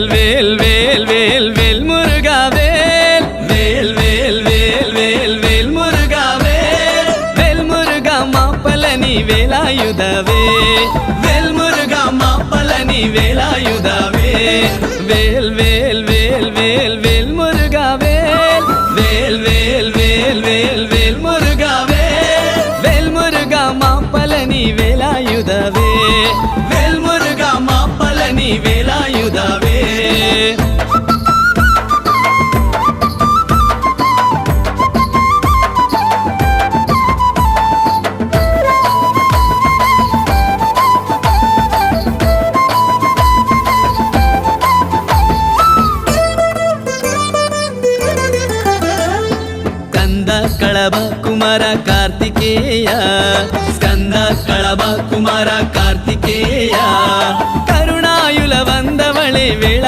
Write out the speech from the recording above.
வேல் வேல் வேல் வேல் முருகா வேல் வேல் வேல் வேல் வேல் வேல் முருகா வேல் வேல் முருகா மாப்பலனி வேலாயுதவே வேல் முருகா மாப்பலனி வேலாயுதவே வேல் வேல் வேல் வேல் வேல் முருகா வேல் வேல் வேல் வேல் வேல் வேல் முருகா வேல் வேல் முருகா மாப்பலனி வேலாயுதவே வேல் முருகா மாப்பலனி வேலாயுதவே కళభ కుమార కార్తికేయ స్కంద కళభ కుమార కార్తికేయ కరుణాయుల వందవళే వేళ